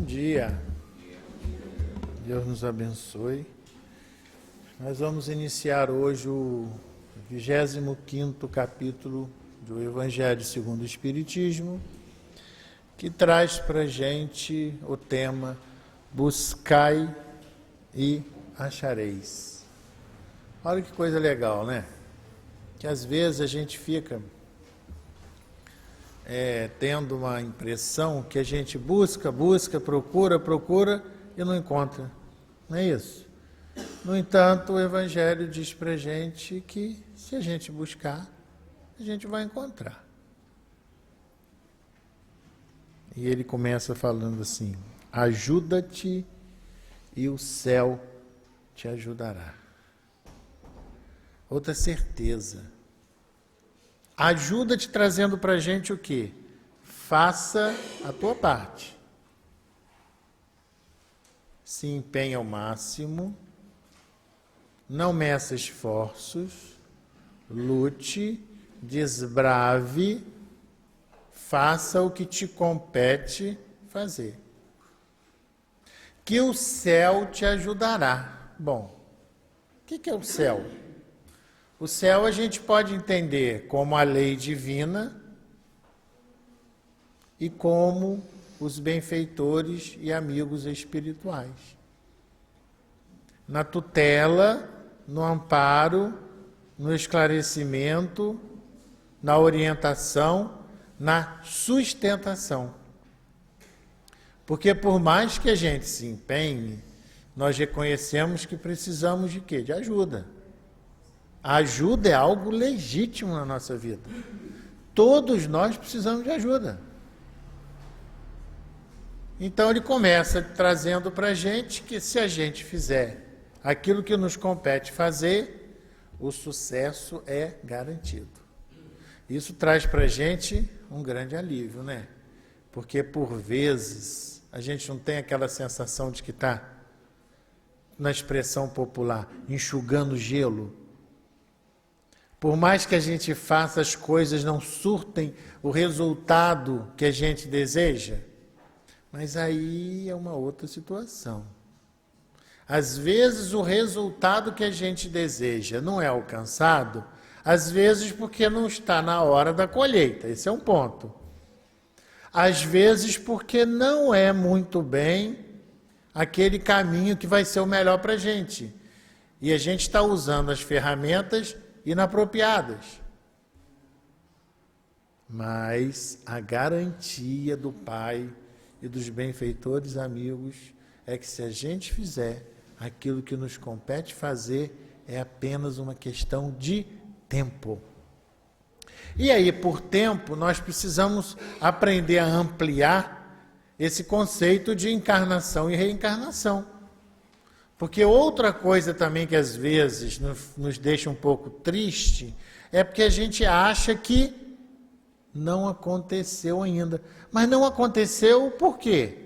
dia. Deus nos abençoe. Nós vamos iniciar hoje o 25º capítulo do Evangelho segundo o Espiritismo, que traz para a gente o tema Buscai e achareis. Olha que coisa legal, né? Que às vezes a gente fica tendo uma impressão que a gente busca, procura e não encontra. Não é isso? No entanto, o Evangelho diz para a gente que se a gente buscar, a gente vai encontrar. E ele começa falando assim: ajuda-te e o céu te ajudará. Outra certeza. Ajuda-te trazendo para a gente o quê? Faça a tua parte. Se empenhe ao máximo, não meça esforços, lute, desbrave, faça o que te compete fazer. Que o céu te ajudará. Bom, o que é o céu? O céu a gente pode entender como a lei divina e como os benfeitores e amigos espirituais. Na tutela, no amparo, no esclarecimento, na orientação, na sustentação. Porque por mais que a gente se empenhe, nós reconhecemos que precisamos de quê? De ajuda. A ajuda é algo legítimo na nossa vida. Todos nós precisamos de ajuda. Então ele começa trazendo para a gente que se a gente fizer aquilo que nos compete fazer, o sucesso é garantido. Isso traz para a gente um grande alívio, né? Porque por vezes a gente não tem aquela sensação de que está, na expressão popular, enxugando gelo. Por mais que a gente faça, as coisas não surtem o resultado que a gente deseja. Mas aí é uma outra situação. Às vezes o resultado que a gente deseja não é alcançado, às vezes porque não está na hora da colheita. Esse é um ponto. Às vezes porque não é muito bem aquele caminho que vai ser o melhor para a gente. E a gente está usando as ferramentas inapropriadas. Mas a garantia do Pai e dos benfeitores amigos é que se a gente fizer aquilo que nos compete fazer, é apenas uma questão de tempo. E aí, por tempo, nós precisamos aprender a ampliar esse conceito de encarnação e reencarnação. Porque outra coisa também que às vezes nos deixa um pouco triste é porque a gente acha que não aconteceu ainda. Mas não aconteceu por quê?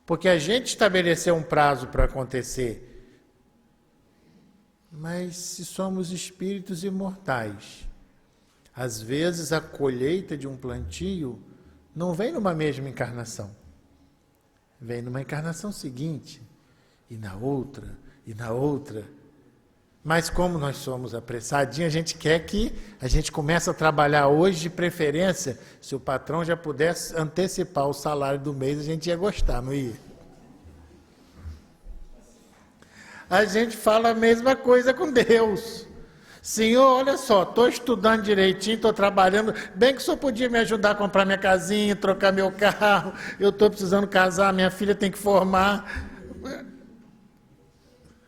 Porque a gente estabeleceu um prazo para acontecer. Mas se somos espíritos imortais, às vezes a colheita de um plantio não vem numa mesma encarnação. Vem numa encarnação seguinte. E na outra. Mas como nós somos apressadinhos, a gente quer que a gente comece a trabalhar hoje, de preferência, se o patrão já pudesse antecipar o salário do mês, a gente ia gostar, não ia? A gente fala a mesma coisa com Deus. Senhor, olha só, estou estudando direitinho, estou trabalhando, bem que o senhor podia me ajudar a comprar minha casinha, trocar meu carro, eu estou precisando casar, minha filha tem que formar.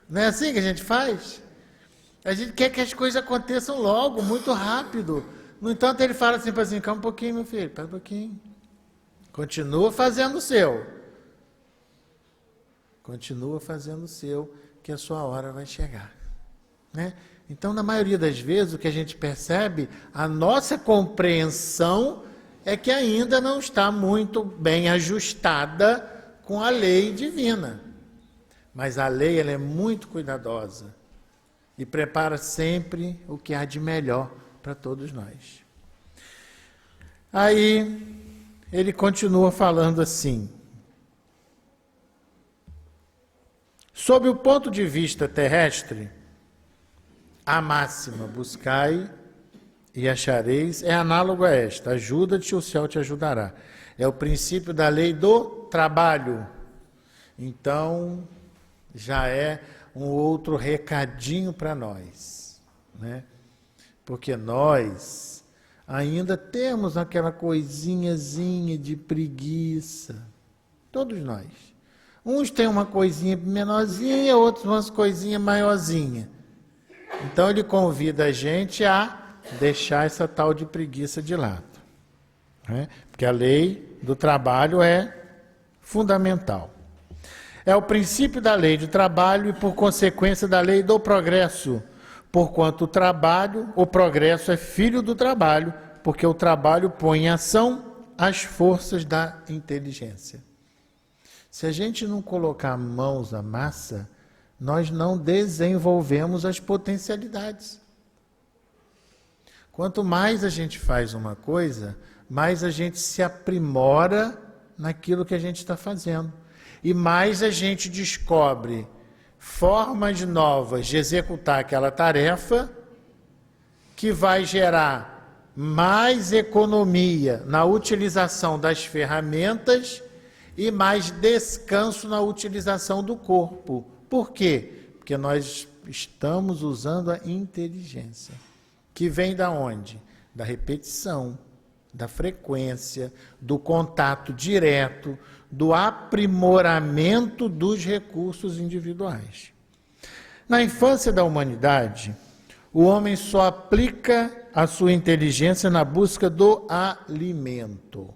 Não é assim que a gente faz? A gente quer que as coisas aconteçam logo, muito rápido. No entanto, ele fala assim para assim, calma um pouquinho, meu filho, espera um pouquinho. Continua fazendo o seu. Continua fazendo o seu, que a sua hora vai chegar. Né? Então, na maioria das vezes, o que a gente percebe, a nossa compreensão é que ainda não está muito bem ajustada com a lei divina. Mas a lei ela é muito cuidadosa e prepara sempre o que há de melhor para todos nós. Aí ele continua falando assim: Sob o ponto de vista terrestre, a máxima buscai e achareis é análogo a esta: ajuda-te, o céu te ajudará. É o princípio da lei do trabalho. Então, já é um outro recadinho para nós, né? Porque nós ainda temos aquela coisinhazinha de preguiça. Todos nós. Uns têm uma coisinha menorzinha, outros umas coisinhas maiorzinhas. Então ele convida a gente a deixar essa tal de preguiça de lado, né? Porque a lei do trabalho é fundamental. É o princípio da lei do trabalho e, por consequência, da lei do progresso. Porquanto o progresso é filho do trabalho, porque o trabalho põe em ação as forças da inteligência. Se a gente não colocar mãos à massa, nós não desenvolvemos as potencialidades. Quanto mais a gente faz uma coisa, mais a gente se aprimora naquilo que a gente está fazendo. E mais a gente descobre formas novas de executar aquela tarefa que vai gerar mais economia na utilização das ferramentas e mais descanso na utilização do corpo. Por quê? Porque nós estamos usando a inteligência, que vem da onde? Da repetição, da frequência, do contato direto, do aprimoramento dos recursos individuais. Na infância da humanidade, o homem só aplica a sua inteligência na busca do alimento.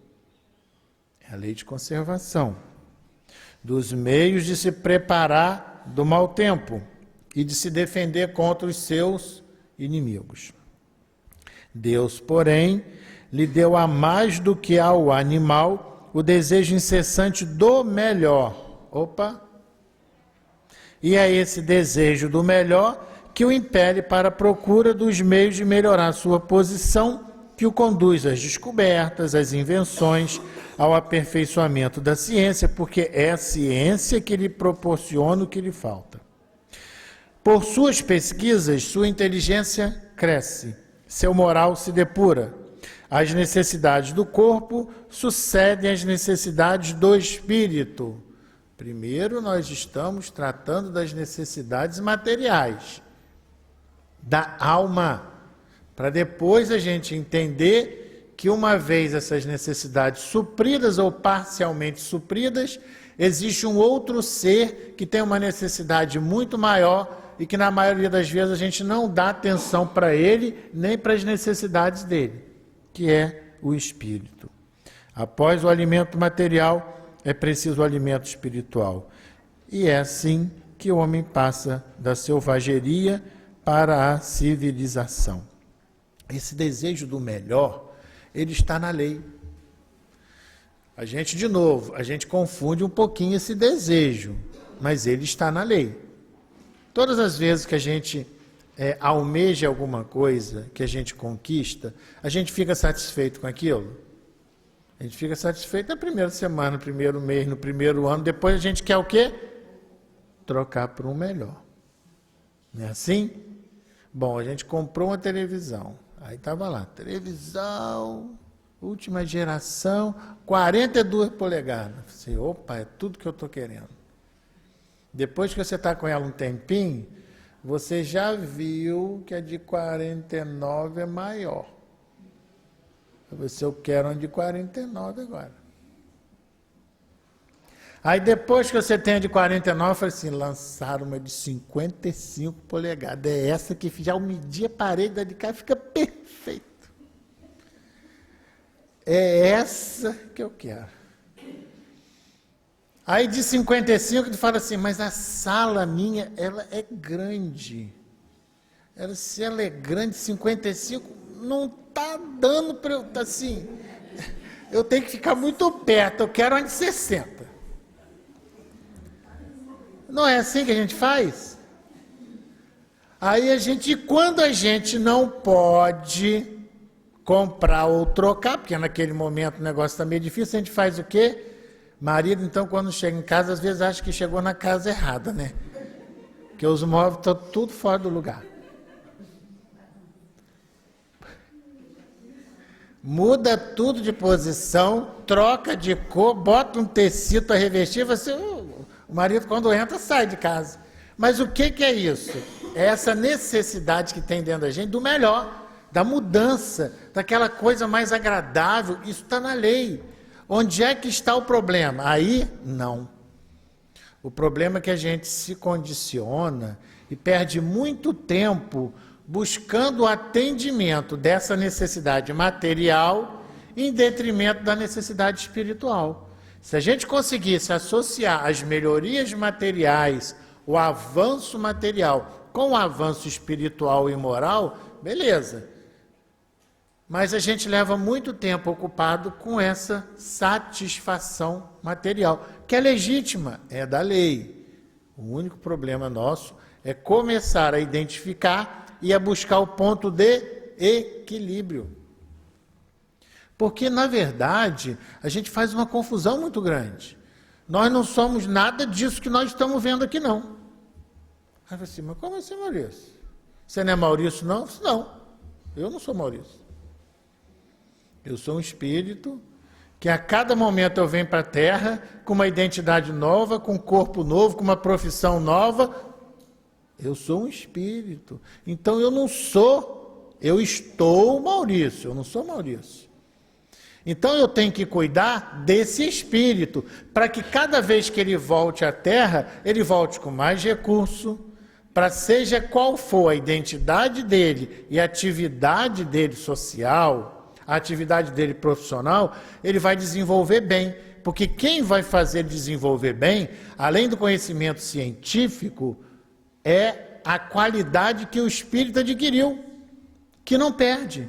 É a lei de conservação, dos meios de se preparar do mau tempo e de se defender contra os seus inimigos. Deus, porém, lhe deu a mais do que ao animal o desejo incessante do melhor. E é esse desejo do melhor que o impele para a procura dos meios de melhorar sua posição, que o conduz às descobertas, às invenções, ao aperfeiçoamento da ciência, porque é a ciência que lhe proporciona o que lhe falta. Por suas pesquisas, sua inteligência cresce, seu moral se depura. As necessidades do corpo sucedem às necessidades do espírito. Primeiro, nós estamos tratando das necessidades materiais, da alma, para depois a gente entender que, uma vez essas necessidades supridas ou parcialmente supridas, existe um outro ser que tem uma necessidade muito maior e que, na maioria das vezes, a gente não dá atenção para ele, nem para as necessidades dele, que é o espírito. Após o alimento material, é preciso o alimento espiritual. E é assim que o homem passa da selvageria para a civilização. Esse desejo do melhor, ele está na lei. A gente confunde um pouquinho esse desejo, mas ele está na lei. Todas as vezes que a gente almeja alguma coisa, que a gente conquista, a gente fica satisfeito com aquilo? A gente fica satisfeito na primeira semana, no primeiro mês, no primeiro ano, depois a gente quer o quê? Trocar por um melhor. Não é assim? Bom, a gente comprou uma televisão, aí estava lá, televisão, última geração, 42 polegadas. Você, opa, é tudo que eu estou querendo. Depois que você está com ela um tempinho, você já viu que a de 49 é maior. Eu quero uma de 49 agora. Aí depois que você tem a de 49, eu falei assim, lançaram uma de 55 polegadas. É essa que já eu medi a parede da de cá, fica perfeito. É essa que eu quero. Aí de 55 tu fala assim, mas a sala minha, ela é grande. Se ela é grande, 55, não está dando para eu, assim, eu tenho que ficar muito perto, eu quero uma de 60. Não é assim que a gente faz? Aí quando a gente não pode comprar ou trocar, porque naquele momento o negócio está meio difícil, a gente faz o quê? Marido, então, quando chega em casa, às vezes acha que chegou na casa errada, né? Porque os móveis estão tudo fora do lugar. Muda tudo de posição, troca de cor, bota um tecido para revestir, o marido quando entra sai de casa. Mas o que é isso? É essa necessidade que tem dentro da gente do melhor, da mudança, daquela coisa mais agradável. Isso está na lei. Onde é que está o problema? Aí, não. O problema é que a gente se condiciona e perde muito tempo buscando o atendimento dessa necessidade material em detrimento da necessidade espiritual. Se a gente conseguisse associar as melhorias materiais, o avanço material, com o avanço espiritual e moral, beleza. Mas a gente leva muito tempo ocupado com essa satisfação material, que é legítima, é da lei. O único problema nosso é começar a identificar e a buscar o ponto de equilíbrio. Porque, na verdade, a gente faz uma confusão muito grande. Nós não somos nada disso que nós estamos vendo aqui, não. Aí você, mas como assim, Maurício? Você não é Maurício, não? Não, eu não sou Maurício. Eu sou um espírito que a cada momento eu venho para a Terra com uma identidade nova, com um corpo novo, com uma profissão nova. Eu sou um espírito. Então eu não sou, eu estou Maurício, eu não sou Maurício. Então eu tenho que cuidar desse espírito, para que cada vez que ele volte à Terra, ele volte com mais recurso, para seja qual for a identidade dele e a atividade dele social, a atividade dele profissional, ele vai desenvolver bem. Porque quem vai fazer desenvolver bem, além do conhecimento científico, é a qualidade que o espírito adquiriu, que não perde.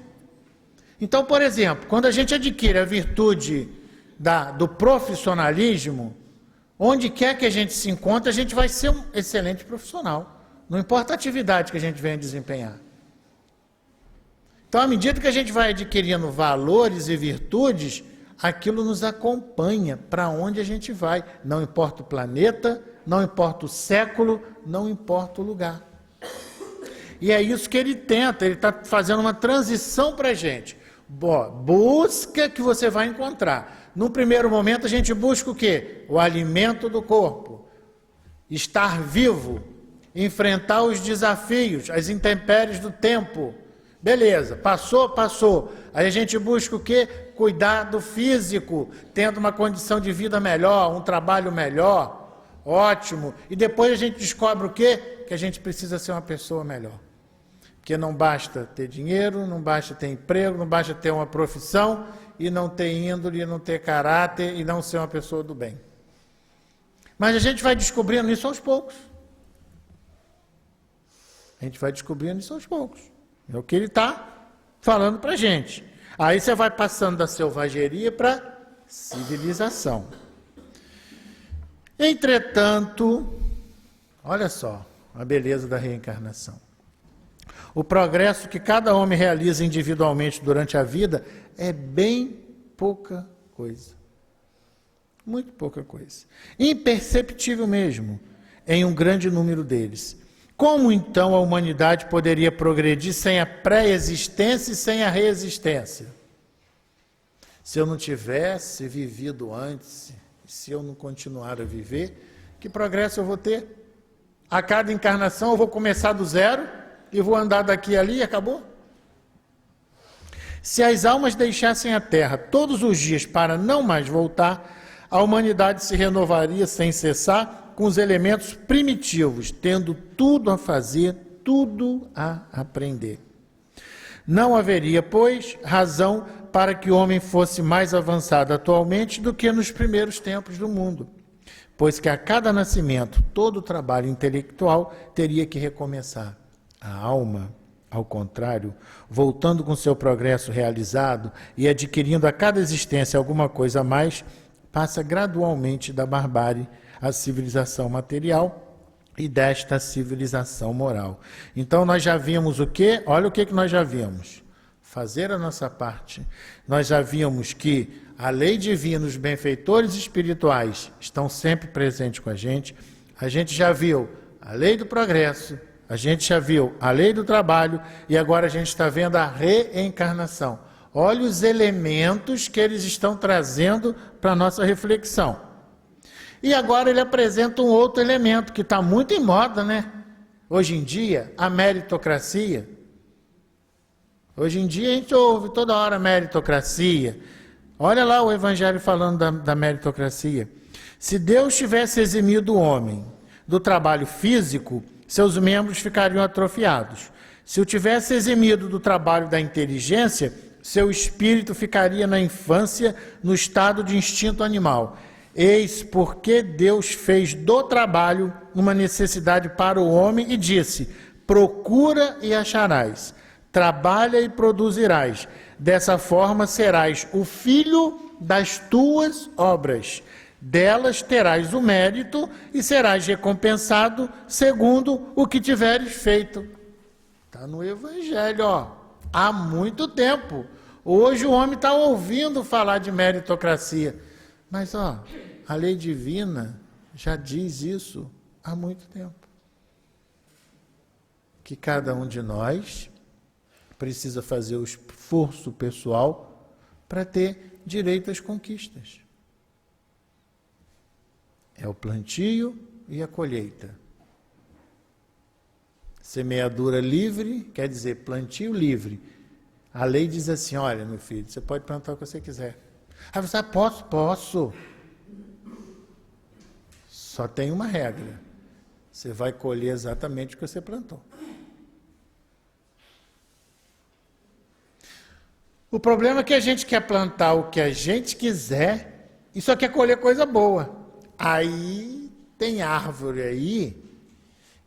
Então, por exemplo, quando a gente adquire a virtude do profissionalismo, onde quer que a gente se encontre, a gente vai ser um excelente profissional. Não importa a atividade que a gente venha desempenhar. Então, à medida que a gente vai adquirindo valores e virtudes, aquilo nos acompanha para onde a gente vai. Não importa o planeta, não importa o século, não importa o lugar. E é isso que ele tenta, ele está fazendo uma transição para a gente. Busca que você vai encontrar. No primeiro momento a gente busca o quê? O alimento do corpo. Estar vivo, enfrentar os desafios, as intempéries do tempo. Beleza, passou. Aí a gente busca o quê? Cuidar do físico, tendo uma condição de vida melhor, um trabalho melhor. Ótimo. E depois a gente descobre o quê? Que a gente precisa ser uma pessoa melhor. Porque não basta ter dinheiro, não basta ter emprego, não basta ter uma profissão e não ter índole, não ter caráter e não ser uma pessoa do bem. Mas a gente vai descobrindo isso aos poucos. A gente vai descobrindo isso aos poucos. É o que ele está falando para a gente. Aí você vai passando da selvageria para a civilização. Entretanto, olha só a beleza da reencarnação. O progresso que cada homem realiza individualmente durante a vida é bem pouca coisa. Muito pouca coisa. Imperceptível mesmo em um grande número deles. Como então a humanidade poderia progredir sem a pré-existência e sem a reexistência? Se eu não tivesse vivido antes, se eu não continuar a viver, que progresso eu vou ter? A cada encarnação eu vou começar do zero e vou andar daqui e ali e acabou? Se as almas deixassem a Terra todos os dias para não mais voltar, a humanidade se renovaria sem cessar com os elementos primitivos, tendo tudo a fazer, tudo a aprender. Não haveria, pois, razão para que o homem fosse mais avançado atualmente do que nos primeiros tempos do mundo, pois que a cada nascimento todo o trabalho intelectual teria que recomeçar. A alma, ao contrário, voltando com seu progresso realizado e adquirindo a cada existência alguma coisa a mais, passa gradualmente da barbárie à civilização material e desta civilização moral. Então nós já vimos o quê? Olha o que nós já vimos. Fazer a nossa parte. Nós já vimos que a lei divina, os benfeitores espirituais estão sempre presentes com a gente. A gente já viu a lei do progresso, a gente já viu a lei do trabalho e agora a gente está vendo a reencarnação. Olha os elementos que eles estão trazendo para a nossa reflexão. E agora ele apresenta um outro elemento que está muito em moda, né? Hoje em dia, a meritocracia. Hoje em dia a gente ouve toda hora meritocracia. Olha lá o Evangelho falando da meritocracia. Se Deus tivesse eximido o homem do trabalho físico, seus membros ficariam atrofiados. Se o tivesse eximido do trabalho da inteligência, seu espírito ficaria na infância, no estado de instinto animal. Eis porque Deus fez do trabalho uma necessidade para o homem e disse: procura e acharás, trabalha e produzirás. Dessa forma serás o filho das tuas obras. Delas terás o mérito e serás recompensado segundo o que tiveres feito. Está no Evangelho, ó, há muito tempo. Hoje o homem está ouvindo falar de meritocracia. Mas, ó, a lei divina já diz isso há muito tempo. Que cada um de nós precisa fazer o esforço pessoal para ter direito às conquistas. É o plantio e a colheita. Semeadura livre, quer dizer, plantio livre. A lei diz assim, olha, meu filho, você pode plantar o que você quiser. Ah, você posso. Só tem uma regra. Você vai colher exatamente o que você plantou. O problema é que a gente quer plantar o que a gente quiser e só quer colher coisa boa. Aí tem árvore aí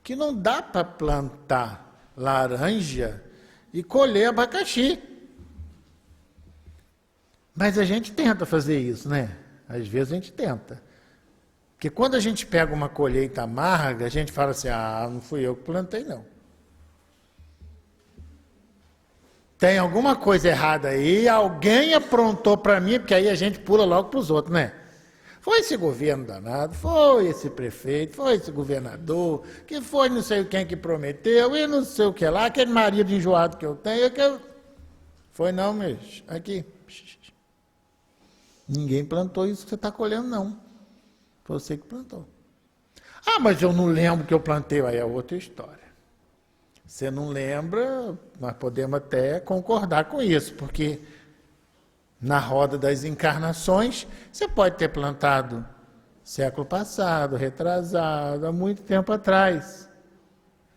que não dá para plantar laranja e colher abacaxi. Mas a gente tenta fazer isso, né? Às vezes a gente tenta. Porque quando a gente pega uma colheita amarga, a gente fala assim, não fui eu que plantei, não. Tem alguma coisa errada aí, alguém aprontou para mim, porque aí a gente pula logo para os outros, né? Foi esse governo danado, foi esse prefeito, foi esse governador, que foi não sei quem que prometeu, e não sei o que lá, aquele marido enjoado que eu tenho, Foi não, meus, aqui. Ninguém plantou isso que você está colhendo, não. Foi você que plantou. Mas eu não lembro que eu plantei, aí é outra história. Você não lembra, nós podemos até concordar com isso, porque na roda das encarnações, você pode ter plantado século passado, retrasado, há muito tempo atrás.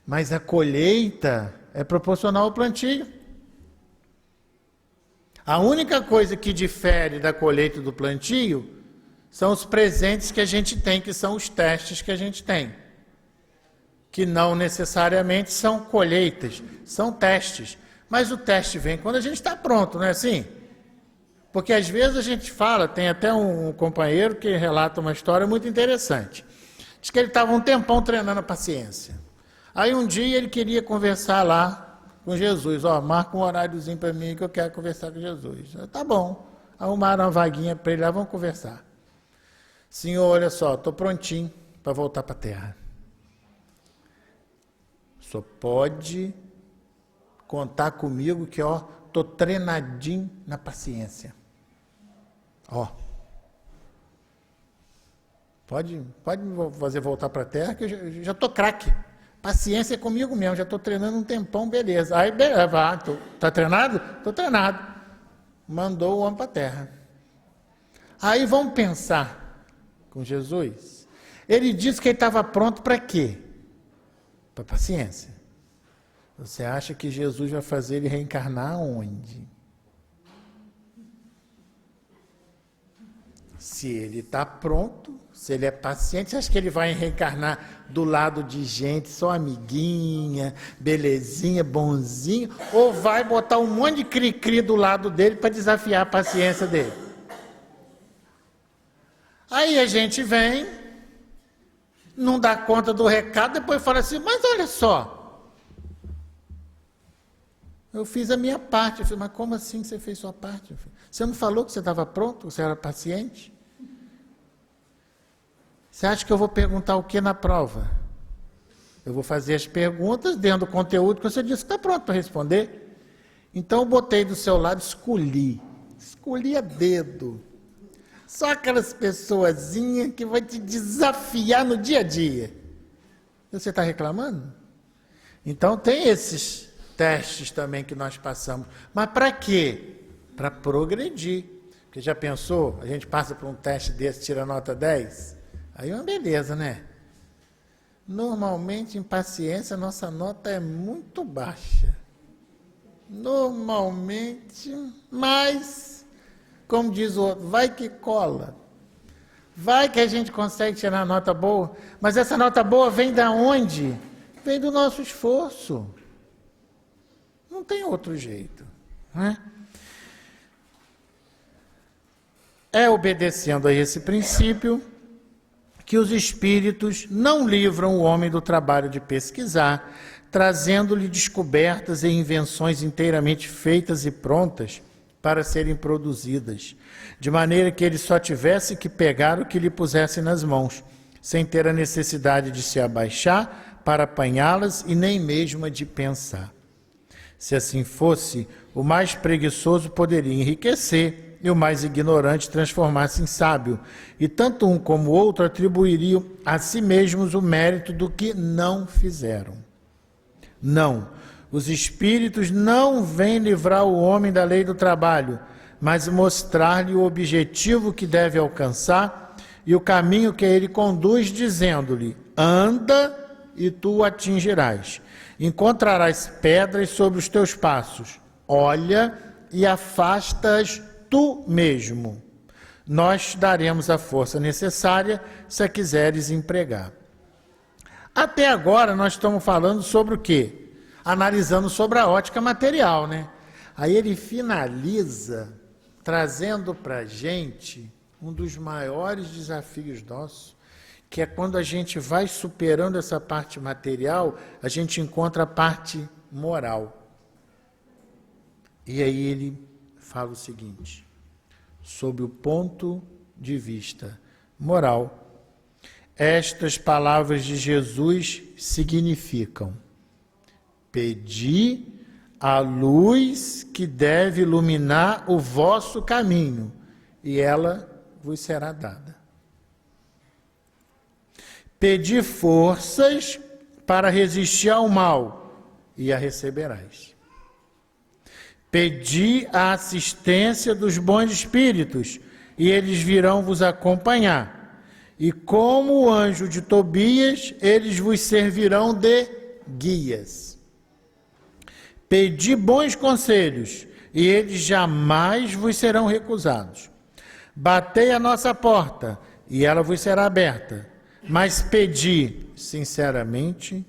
Mas a colheita é proporcional ao plantio. A única coisa que difere da colheita do plantio são os presentes que a gente tem, que são os testes que a gente tem. Que não necessariamente são colheitas, são testes. Mas o teste vem quando a gente está pronto, não é assim? Porque às vezes a gente fala, tem até um companheiro que relata uma história muito interessante. Diz que ele estava um tempão treinando a paciência. Aí um dia ele queria conversar lá com Jesus. Marca um horáriozinho para mim que eu quero conversar com Jesus. Tá bom. Arrumaram uma vaguinha para ele lá, vamos conversar. Senhor, olha só, estou prontinho para voltar para a terra. Só pode contar comigo que, estou treinadinho na paciência. Pode me fazer voltar para a terra, que eu já estou craque. Paciência é comigo mesmo, já estou treinando um tempão, beleza. Aí, beleza, tá treinado? Estou treinado. Mandou o homem para a terra. Aí vamos pensar com Jesus. Ele disse que ele estava pronto para quê? Para paciência. Você acha que Jesus vai fazer ele reencarnar onde? Se ele está pronto, se ele é paciente, você acha que ele vai reencarnar do lado de gente, só amiguinha, belezinha, bonzinho, ou vai botar um monte de cri-cri do lado dele para desafiar a paciência dele? Aí a gente vem, não dá conta do recado, depois fala assim, mas olha só, eu fiz a minha parte. Eu falei, mas como assim você fez sua parte? Você não falou que você estava pronto, você era paciente? Você acha que eu vou perguntar o que na prova? Eu vou fazer as perguntas dentro do conteúdo que você disse que está pronto para responder. Então eu botei do seu lado, escolhi a dedo. Só aquelas pessoazinhas que vão te desafiar no dia a dia. Você está reclamando? Então tem esses testes também que nós passamos. Mas para quê? Para progredir. Porque já pensou? A gente passa por um teste desse, tira nota 10? Aí é uma beleza, né? Normalmente, em paciência, nossa nota é muito baixa. Normalmente, mas, como diz o outro, vai que cola. Vai que a gente consegue tirar nota boa. Mas essa nota boa vem da onde? Vem do nosso esforço. Não tem outro jeito, né? É obedecendo a esse princípio que os espíritos não livram o homem do trabalho de pesquisar, trazendo-lhe descobertas e invenções inteiramente feitas e prontas para serem produzidas, de maneira que ele só tivesse que pegar o que lhe pusesse nas mãos, sem ter a necessidade de se abaixar para apanhá-las e nem mesmo a de pensar. Se assim fosse, o mais preguiçoso poderia enriquecer e o mais ignorante transformar-se em sábio, e tanto um como o outro atribuiriam a si mesmos o mérito do que não fizeram. Não, os espíritos não vêm livrar o homem da lei do trabalho, mas mostrar-lhe o objetivo que deve alcançar e o caminho que ele conduz, dizendo-lhe: anda e tu o atingirás. Encontrarás pedras sobre os teus passos. Olha e afasta-as tu mesmo. Nós te daremos a força necessária se a quiseres empregar. Até agora nós estamos falando sobre o quê? Analisando sobre a ótica material, né? Aí ele finaliza trazendo para a gente um dos maiores desafios nossos, que é quando a gente vai superando essa parte material, a gente encontra a parte moral. E aí ele fala o seguinte: sob o ponto de vista moral, estas palavras de Jesus significam: pedi a luz que deve iluminar o vosso caminho, e ela vos será dada. Pedi forças para resistir ao mal, e a receberás. Pedi a assistência dos bons espíritos, e eles virão vos acompanhar. E como o anjo de Tobias, eles vos servirão de guias. Pedi bons conselhos, e eles jamais vos serão recusados. Batei a nossa porta, e ela vos será aberta. Mas pedi, sinceramente,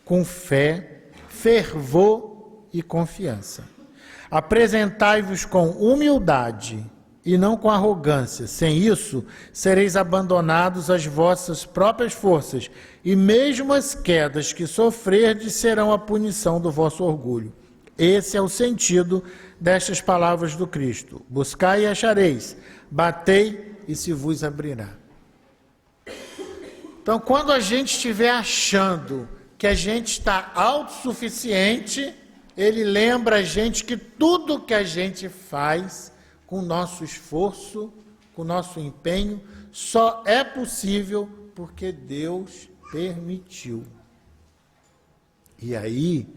com fé, fervor e confiança. Apresentai-vos com humildade e não com arrogância. Sem isso, sereis abandonados às vossas próprias forças, e mesmo as quedas que sofrerdes serão a punição do vosso orgulho. Esse é o sentido destas palavras do Cristo. Buscai e achareis, batei e se vos abrirá. Então, quando a gente estiver achando que a gente está autossuficiente, ele lembra a gente que tudo que a gente faz com o nosso esforço, com o nosso empenho, só é possível porque Deus permitiu. E aí,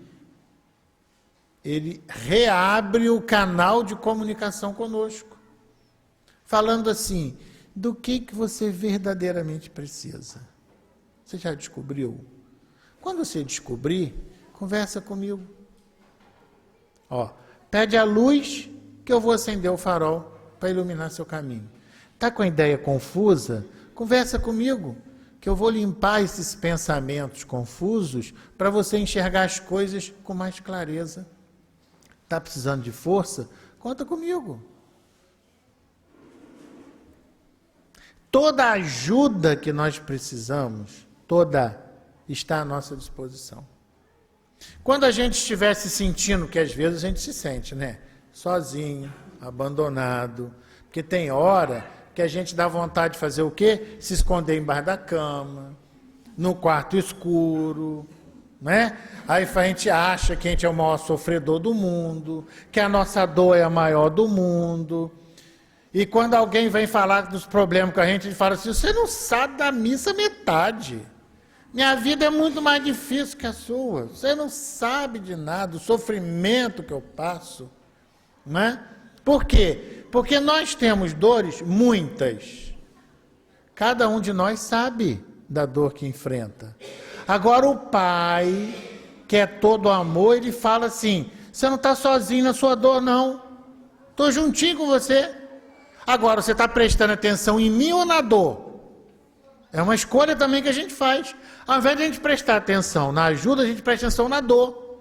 ele reabre o canal de comunicação conosco, falando assim: do que você verdadeiramente precisa? Você já descobriu? Quando você descobrir, conversa comigo. Pede a luz que eu vou acender o farol para iluminar seu caminho. Está com a ideia confusa? Conversa comigo, que eu vou limpar esses pensamentos confusos para você enxergar as coisas com mais clareza. Está precisando de força? Conta comigo. Toda ajuda que nós precisamos, toda, está à nossa disposição. Quando a gente estiver se sentindo, que às vezes a gente se sente, né? Sozinho, abandonado, porque tem hora que a gente dá vontade de fazer o quê? Se esconder embaixo da cama, no quarto escuro, né? Aí a gente acha que a gente é o maior sofredor do mundo, que a nossa dor é a maior do mundo. E quando alguém vem falar dos problemas com a gente fala assim, você não sabe da missa metade. Minha vida é muito mais difícil que a sua. Você não sabe de nada, o sofrimento que eu passo. Né? Por quê? Porque nós temos dores muitas. Cada um de nós sabe da dor que enfrenta. Agora o Pai, que é todo amor, ele fala assim, você não está sozinho na sua dor, não. Estou juntinho com você. Agora, você está prestando atenção em mim ou na dor? É uma escolha também que a gente faz. Ao invés de a gente prestar atenção na ajuda, a gente presta atenção na dor.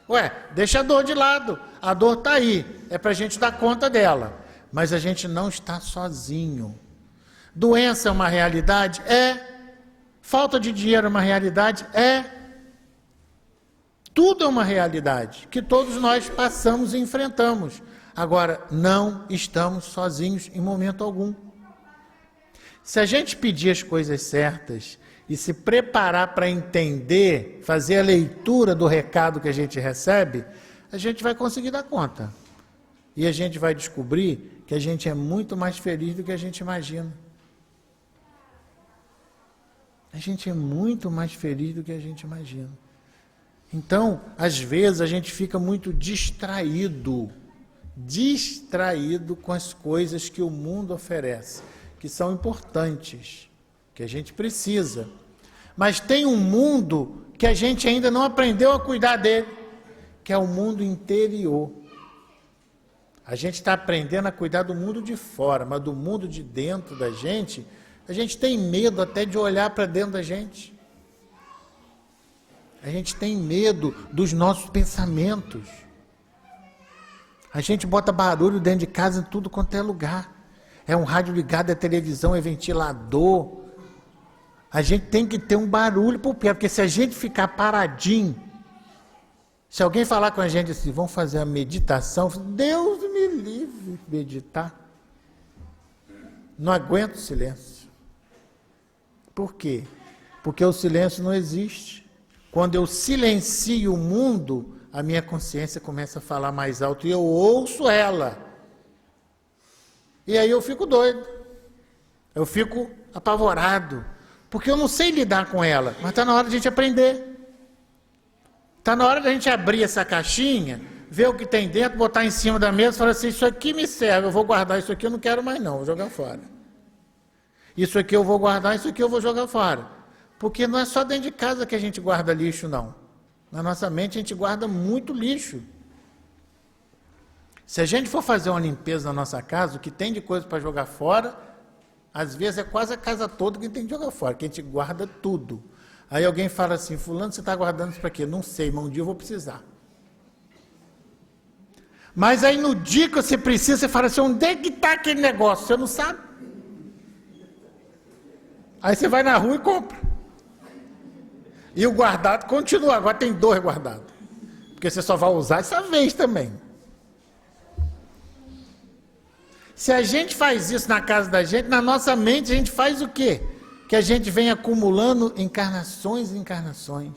Ué, deixa a dor de lado. A dor está aí. É para a gente dar conta dela. Mas a gente não está sozinho. Doença é uma realidade? É. Falta de dinheiro é uma realidade? É. Tudo é uma realidade que todos nós passamos e enfrentamos. Agora, não estamos sozinhos em momento algum. Se a gente pedir as coisas certas e se preparar para entender, fazer a leitura do recado que a gente recebe, a gente vai conseguir dar conta. E a gente vai descobrir que a gente é muito mais feliz do que a gente imagina. A gente é muito mais feliz do que a gente imagina. Então, às vezes, a gente fica muito distraído com as coisas que o mundo oferece, que são importantes, que a gente precisa. Mas tem um mundo que a gente ainda não aprendeu a cuidar dele, que é o mundo interior. A gente está aprendendo a cuidar do mundo de fora, mas do mundo de dentro da gente, a gente tem medo até de olhar para dentro da gente. A gente tem medo dos nossos pensamentos. A gente bota barulho dentro de casa em tudo quanto é lugar. É um rádio ligado, é televisão, é ventilador. A gente tem que ter um barulho por perto, porque se a gente ficar paradinho, se alguém falar com a gente assim, vamos fazer a meditação, Deus me livre de meditar. Não aguento o silêncio. Por quê? Porque o silêncio não existe. Quando eu silencio o mundo, a minha consciência começa a falar mais alto e eu ouço ela. E aí eu fico doido. Eu fico apavorado. Porque eu não sei lidar com ela. Mas está na hora de a gente aprender. Está na hora de a gente abrir essa caixinha, ver o que tem dentro, botar em cima da mesa e falar assim, isso aqui me serve, eu vou guardar, isso aqui eu não quero mais não, vou jogar fora. Isso aqui eu vou guardar, isso aqui eu vou jogar fora. Porque não é só dentro de casa que a gente guarda lixo, não. Na nossa mente a gente guarda muito lixo. Se a gente for fazer uma limpeza na nossa casa, o que tem de coisa para jogar fora, às vezes é quase a casa toda que tem de jogar fora, que a gente guarda tudo. Aí alguém fala assim, fulano, você está guardando isso para quê? Não sei, mas um dia eu vou precisar. Mas aí no dia que você precisa, você fala assim, onde é que está aquele negócio? Você não sabe. Aí você vai na rua e compra. E o guardado continua, agora tem 2 guardados. Porque você só vai usar essa vez também. Se a gente faz isso na casa da gente, na nossa mente a gente faz o quê? Que a gente vem acumulando encarnações e encarnações.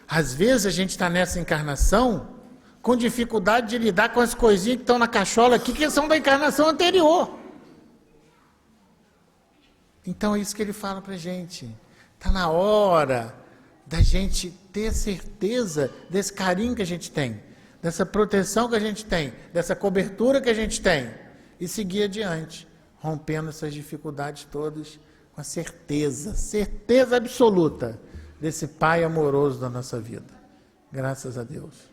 Às vezes a gente está nessa encarnação com dificuldade de lidar com as coisinhas que estão na cachola aqui, que são da encarnação anterior. Então é isso que ele fala para a gente. Está na hora da gente ter certeza desse carinho que a gente tem, dessa proteção que a gente tem, dessa cobertura que a gente tem, e seguir adiante, rompendo essas dificuldades todas com a certeza absoluta desse Pai amoroso da nossa vida. Graças a Deus.